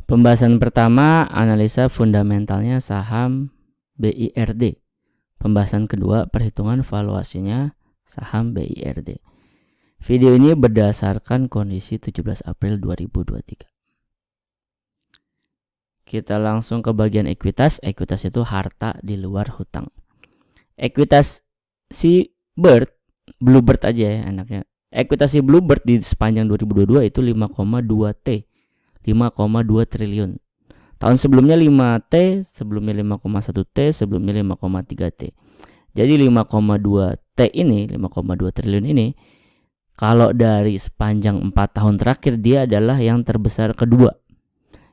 Pembahasan pertama, analisa fundamentalnya saham BIRD. Pembahasan kedua, perhitungan valuasinya saham BIRD. Video ini berdasarkan kondisi 17 April 2023. Kita langsung ke bagian ekuitas. Ekuitas itu harta di luar hutang. Ekuitas si Bluebird aja ya enaknya. Ekuitas si Bluebird di sepanjang 2022 itu 5,2 T. 5,2 triliun. Tahun sebelumnya 5T, sebelumnya 5,1 T, sebelumnya 5,3 T. Jadi 5,2 T ini, 5,2 triliun ini, kalau dari sepanjang 4 tahun terakhir dia adalah yang terbesar kedua.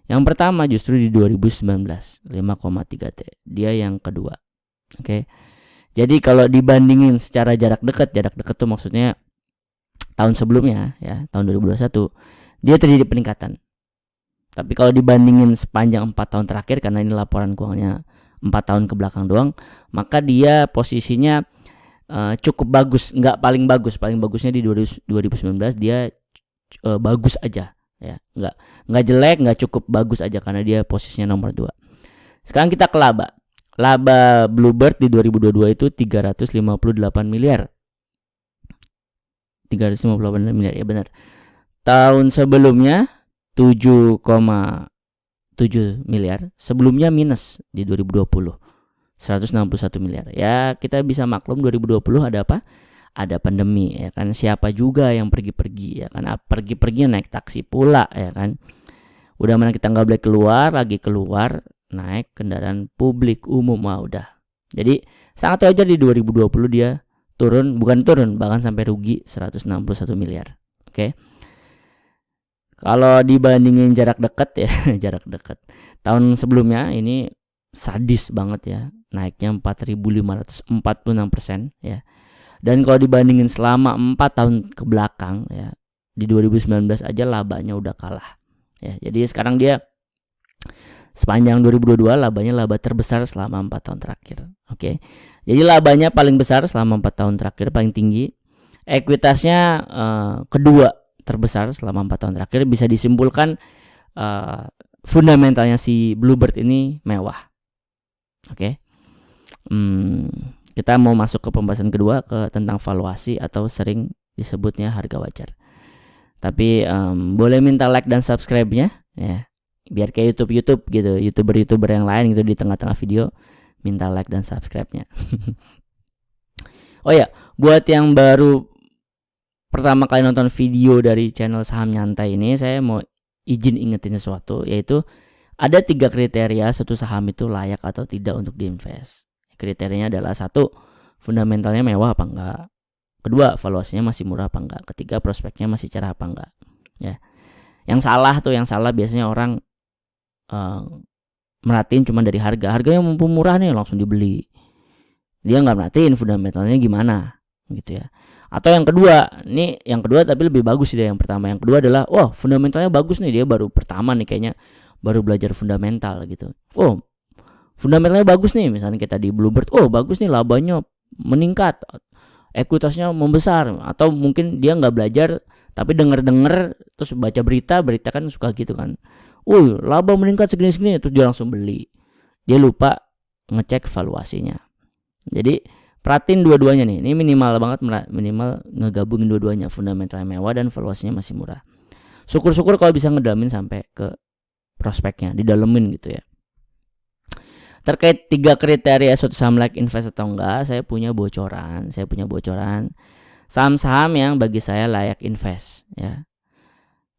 Yang pertama justru di 2019, 5,3 T. Dia yang kedua. Oke. Jadi kalau dibandingin secara jarak dekat tuh maksudnya tahun sebelumnya ya, tahun 2021, dia terjadi peningkatan. Tapi kalau dibandingin sepanjang 4 tahun terakhir, karena ini laporan keuangannya 4 tahun ke belakang doang, maka dia posisinya cukup bagus. Nggak paling bagus, paling bagusnya di 2019 dia bagus aja ya. Nggak jelek, nggak cukup bagus aja, karena dia posisinya nomor 2. Sekarang kita ke laba. Laba Bluebird di 2022 itu 358 miliar. 358 miliar ya benar. Tahun sebelumnya 7,7 miliar, sebelumnya minus di 2020 161 miliar. Ya kita bisa maklum 2020 ada apa? Ada pandemi ya kan, siapa juga yang pergi-pergi ya kan, pergi-pergi naik taksi pula ya kan. Udah mana kita nggak boleh keluar, lagi keluar naik kendaraan publik umum udah. Jadi sangat wajar di 2020 dia turun, bukan turun, bahkan sampai rugi 161 miliar. Oke. Kalau dibandingin jarak dekat ya, jarak dekat. Tahun sebelumnya ini sadis banget ya, naiknya 4.546% ya. Dan kalau dibandingin selama 4 tahun ke belakang ya, di 2019 aja labanya udah kalah. Ya, jadi sekarang dia sepanjang 2022 laba terbesar selama 4 tahun terakhir. Oke. Jadi labanya paling besar selama 4 tahun terakhir, paling tinggi. Ekuitasnya kedua terbesar selama 4 tahun terakhir. Bisa disimpulkan fundamentalnya si Bluebird ini mewah. Oke. Kita mau masuk ke pembahasan kedua, ke tentang valuasi atau sering disebutnya harga wajar. Tapi boleh minta like dan subscribe-nya ya, biar kayak YouTube gitu, YouTuber yang lain gitu, di tengah-tengah video minta like dan subscribe-nya. Oh ya, buat yang baru pertama kali nonton video dari channel Saham Nyantai ini, saya mau izin ingetin sesuatu, yaitu ada 3 kriteria suatu saham itu layak atau tidak untuk diinvest. Kriterianya adalah 1, fundamentalnya mewah apa enggak. 2, valuasinya masih murah apa enggak. 3, prospeknya masih cerah apa enggak. Ya. Yang salah biasanya orang merhatiin cuma dari harga. Harganya mumpung murah nih langsung dibeli. Dia nggak merhatiin fundamentalnya gimana gitu ya. Atau yang kedua tapi lebih bagus dari yang pertama. Yang kedua adalah fundamentalnya bagus nih, dia baru pertama nih kayaknya, baru belajar fundamental gitu. Fundamentalnya bagus nih, misalnya kita di Bluebird, bagus nih, labanya meningkat, ekuitasnya membesar. Atau mungkin dia nggak belajar tapi denger terus baca berita kan suka gitu kan, laba meningkat segini, terus dia langsung beli. Dia lupa ngecek valuasinya. Jadi perhatiin dua-duanya nih. Ini minimal banget, minimal ngegabungin dua-duanya, fundamentalnya mewah dan valuasinya masih murah. Syukur-syukur kalau bisa ngedalamin sampai ke prospeknya, didalemin gitu ya. Terkait 3 kriteria suatu saham layak invest atau enggak, saya punya bocoran saham-saham yang bagi saya layak invest ya.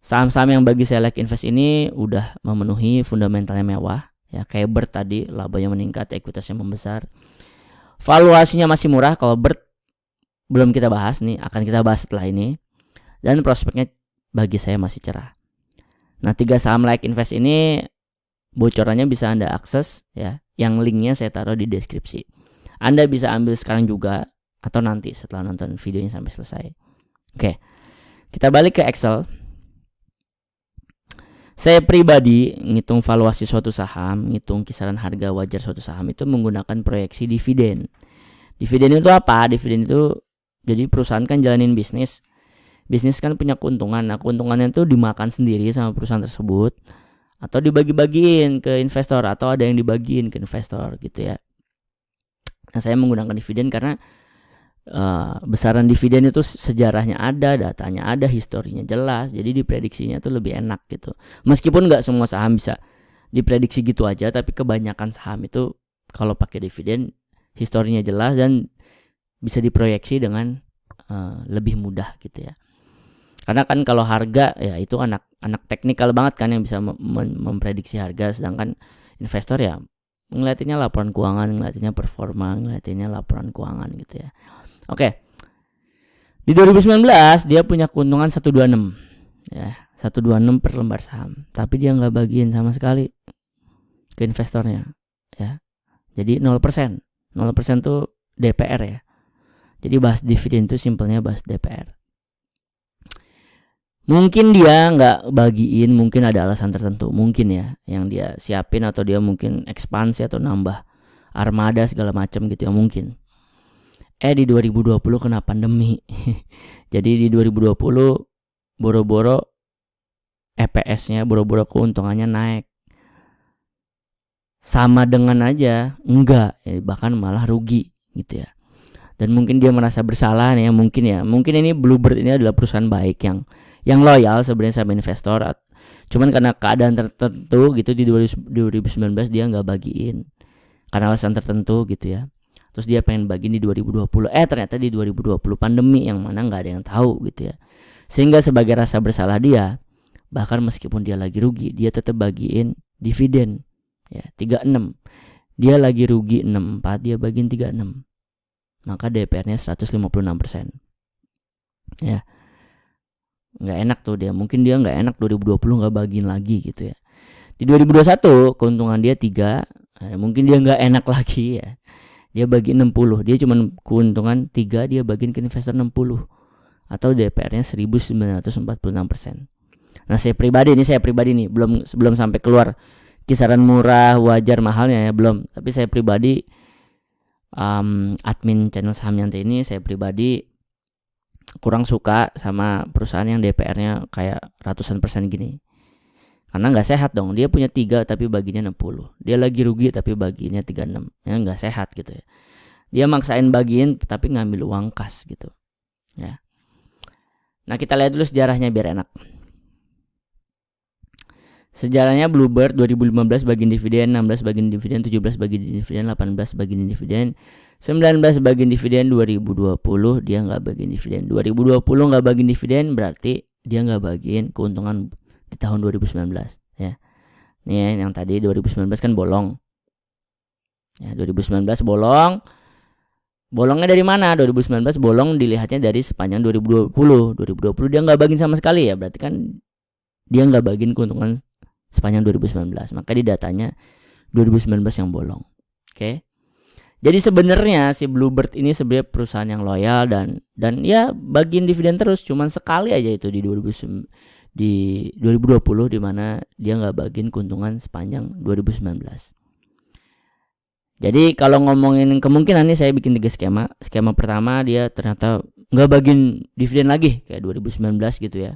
Saham-saham yang bagi saya layak invest ini udah memenuhi fundamentalnya mewah ya, kayak Bird tadi, labanya meningkat, ekuitasnya membesar. Valuasinya masih murah. Kalau Bird belum kita bahas nih, akan kita bahas setelah ini. Dan prospeknya bagi saya masih cerah. Nah, 3 saham layak invest ini bocorannya bisa Anda akses ya, yang linknya saya taruh di deskripsi. Anda bisa ambil sekarang juga atau nanti setelah nonton videonya sampai selesai. Oke, kita balik ke Excel. Saya pribadi ngitung valuasi suatu saham, ngitung kisaran harga wajar suatu saham itu menggunakan proyeksi dividen. Dividen itu apa? Dividen itu jadi perusahaan kan jalanin bisnis kan punya keuntungan. Nah, keuntungannya itu dimakan sendiri sama perusahaan tersebut atau dibagi-bagiin ke investor, atau ada yang dibagiin ke investor gitu ya. Nah, saya menggunakan dividen karena besaran dividen itu sejarahnya ada, datanya ada, historinya jelas, jadi diprediksinya tuh lebih enak gitu. Meskipun nggak semua saham bisa diprediksi gitu aja, tapi kebanyakan saham itu kalau pakai dividen historinya jelas dan bisa diproyeksi dengan lebih mudah gitu ya. Karena kan kalau harga ya itu anak teknikal banget kan yang bisa memprediksi harga, sedangkan investor ya ngeliatinnya laporan keuangan, ngeliatinnya performa, ngeliatinnya laporan keuangan gitu ya. Oke. Di 2019 dia punya keuntungan 126 ya, 126 per lembar saham, tapi dia nggak bagiin sama sekali ke investornya ya. Jadi 0%. 0% tuh DPR ya. Jadi bahas dividen itu simpelnya bahas DPR. Mungkin dia nggak bagiin, mungkin ada alasan tertentu, mungkin ya yang dia siapin, atau dia mungkin ekspansi atau nambah armada segala macam gitu ya mungkin. Di 2020 kena pandemi. Jadi di 2020 boro-boro EPS-nya, boro-boro keuntungannya naik. Sama dengan aja enggak, bahkan malah rugi gitu ya. Dan mungkin dia merasa bersalah nih ya, mungkin ini Bluebird ini adalah perusahaan baik yang loyal sebenarnya sama investor. Cuman karena keadaan tertentu gitu di 2019 dia nggak bagiin karena alasan tertentu gitu ya. Terus dia pengen bagiin di 2020, ternyata di 2020 pandemi yang mana nggak ada yang tahu gitu ya. Sehingga sebagai rasa bersalah dia, bahkan meskipun dia lagi rugi, dia tetap bagiin dividen ya 36. Dia lagi rugi 64, dia bagiin 36. Maka DPR-nya 156%. Ya. Nggak enak tuh dia. Mungkin dia nggak enak 2020 nggak bagiin lagi gitu ya. Di 2021 keuntungan dia 3, mungkin dia nggak enak lagi ya. Dia bagi 60, dia cuma keuntungan 3, dia bagiin ke investor 60, atau DPR-nya 1946%. Nah, saya pribadi nih belum sampai keluar kisaran murah, wajar, mahalnya ya, belum. Tapi saya pribadi admin channel Saham Nyantai ini, saya pribadi kurang suka sama perusahaan yang DPR-nya kayak ratusan persen gini. Karena nggak sehat dong, dia punya 3 tapi baginya 60. Dia lagi rugi tapi baginya 36. Ya nggak sehat gitu ya. Dia maksain bagiin tapi ngambil uang kas gitu. Ya. Nah, kita lihat dulu sejarahnya biar enak. Sejarahnya Bluebird 2015 bagian dividen, 16 bagian dividen, 17 bagian dividen, 18 bagian dividen, 19 bagian dividen. 2020 dia nggak bagian dividen. 2020 nggak bagian dividen berarti dia nggak bagiin keuntungan di tahun 2019 ya. Nih yang tadi 2019 kan bolong. Ya, 2019 bolong. Bolongnya dari mana? 2019 bolong dilihatnya dari sepanjang 2020. 2020 dia nggak bagiin sama sekali ya, berarti kan dia nggak bagiin keuntungan sepanjang 2019. Maka di datanya 2019 yang bolong. Oke. Jadi sebenarnya si Bluebird ini sebenarnya perusahaan yang loyal dan ya bagiin dividen terus, cuman sekali aja itu di 2020 di mana dia nggak bagiin keuntungan sepanjang 2019. Jadi kalau ngomongin kemungkinan nih, saya bikin 3 skema. Skema pertama dia ternyata nggak bagiin dividen lagi kayak 2019 gitu ya.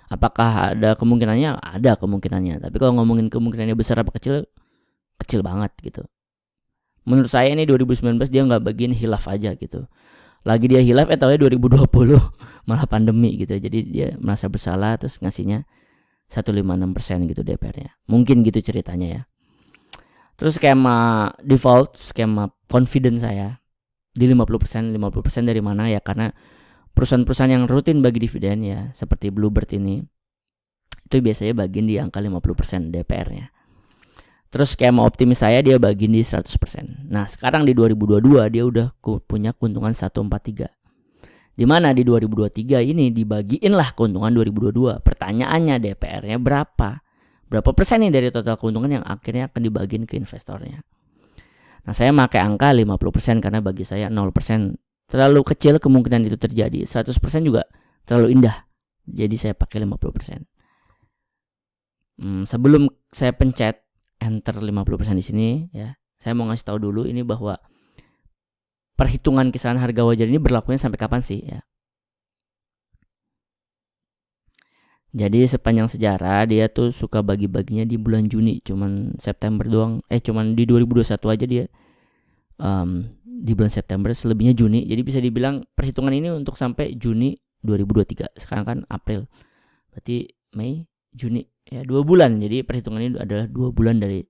Apakah ada kemungkinannya? Ada kemungkinannya. Tapi kalau ngomongin kemungkinannya besar apa kecil, kecil banget gitu. Menurut saya ini 2019 dia nggak bagiin hilaf aja gitu. Lagi dia hilaf tahunya 2020 malah pandemi gitu. Jadi dia merasa bersalah terus ngasihnya 156% gitu DPR-nya. Mungkin gitu ceritanya ya. Terus skema default, skema confident saya di 50%. 50% dari mana ya? Karena perusahaan-perusahaan yang rutin bagi dividen ya seperti Bluebird ini itu biasanya bagiin di angka 50% DPR-nya. Terus skema optimis saya dia bagiin di 100%. Nah, sekarang di 2022 dia udah punya keuntungan 143. Di mana di 2023 ini dibagiin lah keuntungan 2022. Pertanyaannya DPR-nya berapa? Berapa persen nih dari total keuntungan yang akhirnya akan dibagiin ke investornya? Nah, saya pakai angka 50% karena bagi saya 0% terlalu kecil kemungkinan itu terjadi. 100% juga terlalu indah. Jadi saya pakai 50%. Sebelum saya pencet enter 50% di sini ya, saya mau ngasih tahu dulu ini bahwa perhitungan kisaran harga wajar ini berlakunya sampai kapan sih ya. Jadi sepanjang sejarah dia tuh suka bagi-baginya di bulan Juni, cuman September doang. Cuman di 2021 aja dia di bulan September, selebihnya Juni. Jadi bisa dibilang perhitungan ini untuk sampai Juni 2023. Sekarang kan April, berarti Mei, Juni, ya 2 bulan. Jadi perhitungan ini adalah 2 bulan dari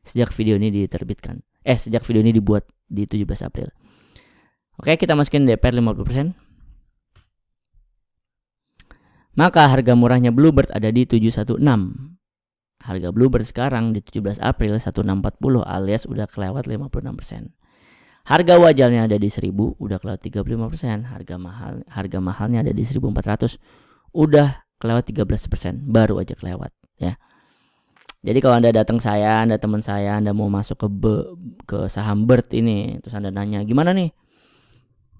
sejak video ini diterbitkan. Sejak video ini dibuat di 17 April. Oke, kita masukin DPR 50%. Maka harga murahnya Bluebird ada di 716. Harga Bluebird sekarang di 17 April 1640 alias udah kelewat 56%. Harga wajarnya ada di 1000, udah kelewat 35%. Harga mahalnya ada di 1400, udah kelewat 13%, baru aja kelewat ya. Jadi kalau Anda datang saya, Anda teman saya, Anda mau masuk ke saham Bird ini, terus Anda nanya, "Gimana nih?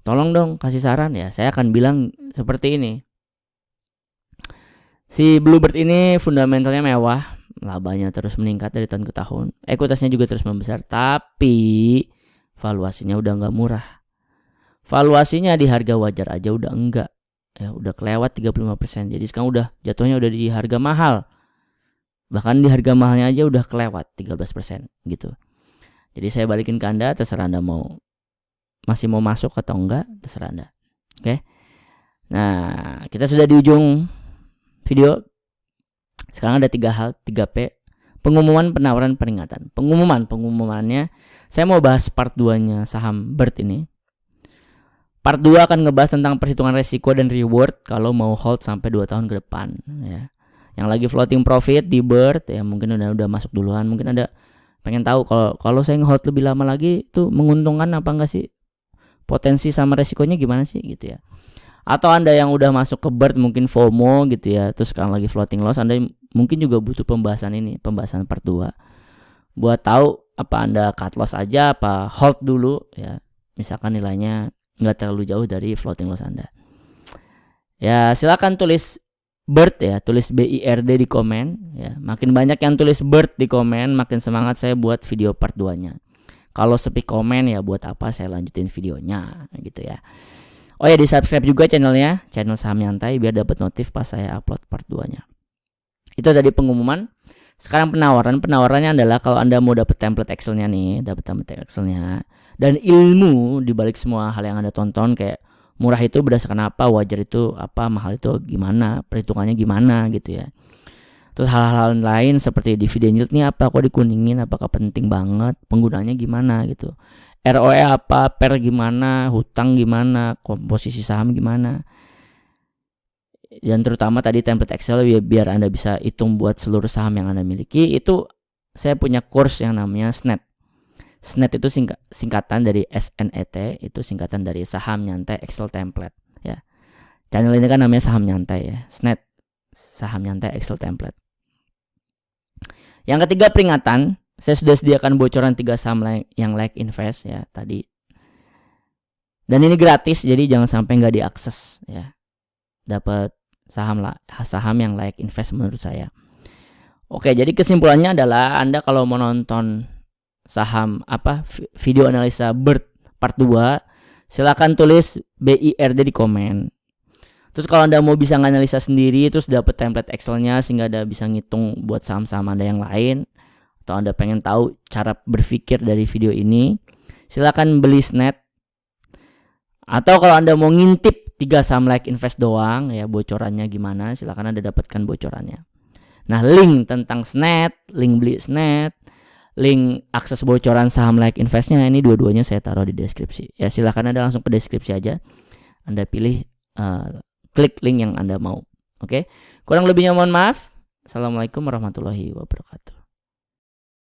Tolong dong kasih saran." Ya, saya akan bilang seperti ini. Si Bluebird ini fundamentalnya mewah, labanya terus meningkat dari tahun ke tahun, ekuitasnya juga terus membesar, tapi valuasinya udah nggak murah. Valuasinya di harga wajar aja udah enggak, ya udah kelewat 35%. Jadi sekarang udah jatuhnya udah di harga mahal. Bahkan di harga mahalnya aja udah kelewat 13% gitu. Jadi saya balikin ke Anda, terserah Anda masih mau masuk atau enggak, terserah Anda. Oke. Nah, kita sudah di ujung video. Sekarang ada 3P. Pengumuman, penawaran, peringatan. Pengumumannya saya mau bahas part 2-nya saham Bird ini. Part 2 akan ngebahas tentang perhitungan resiko dan reward kalau mau hold sampai 2 tahun ke depan ya. Yang lagi floating profit di Bird ya mungkin udah masuk duluan. Mungkin ada pengen tahu kalau saya nge-hold lebih lama lagi itu menguntungkan apa enggak sih? Potensi sama resikonya gimana sih gitu ya. Atau Anda yang udah masuk ke Bird mungkin FOMO gitu ya, terus sekarang lagi floating loss, Anda mungkin juga butuh pembahasan part 2 buat tahu apa Anda cut loss aja apa hold dulu ya, misalkan nilainya nggak terlalu jauh dari floating loss Anda. Ya silakan tulis Bird ya, tulis BIRD di komen ya. Makin banyak yang tulis Bird di komen, makin semangat saya buat video part 2-nya. Kalau sepi komen ya buat apa saya lanjutin videonya gitu ya. Oh ya, di subscribe juga channelnya, channel Saham Nyantai, biar dapat notif pas saya upload part 2-nya. Itu tadi pengumuman. Sekarang penawarannya adalah kalau Anda mau dapat template Excel-nya nih, dan ilmu di balik semua hal yang Anda tonton, kayak murah itu berdasarkan apa, wajar itu apa, mahal itu gimana, perhitungannya gimana gitu ya. Terus hal-hal lain seperti dividend yield nih apa, kok dikuningin, apakah penting banget, penggunaannya gimana gitu. ROE apa, per gimana, hutang gimana, komposisi saham gimana. Dan terutama tadi template Excel biar Anda bisa hitung buat seluruh saham yang Anda miliki. Itu saya punya course yang namanya SNET. SNET itu singkatan dari SNET, itu singkatan dari Saham Nyantai Excel Template ya. Channel ini kan namanya Saham Nyantai ya. SNET, Saham Nyantai Excel Template. Yang ketiga, peringatan. Saya sudah sediakan bocoran 3 saham yang like invest ya tadi. Dan ini gratis, jadi jangan sampai nggak diakses ya. Dapat saham yang like invest menurut saya. Oke, jadi kesimpulannya adalah Anda kalau mau nonton saham video analisa Bird part 2, silakan tulis BIRD di komen. Terus kalau Anda mau bisa nganalisa sendiri, terus dapat template Excel-nya sehingga Anda bisa ngitung buat saham-saham Anda yang lain, atau Anda pengen tahu cara berpikir dari video ini, silakan beli SNET. Atau kalau Anda mau ngintip 3 saham like invest doang ya, bocorannya gimana, silakan Anda dapatkan bocorannya. Nah, link tentang SNET, link beli SNET, link akses bocoran saham like investnya, ini dua-duanya saya taruh di deskripsi. Ya silakan Anda langsung ke deskripsi aja. Anda pilih klik link yang Anda mau. Oke. Kurang lebihnya mohon maaf. Assalamualaikum warahmatullahi wabarakatuh.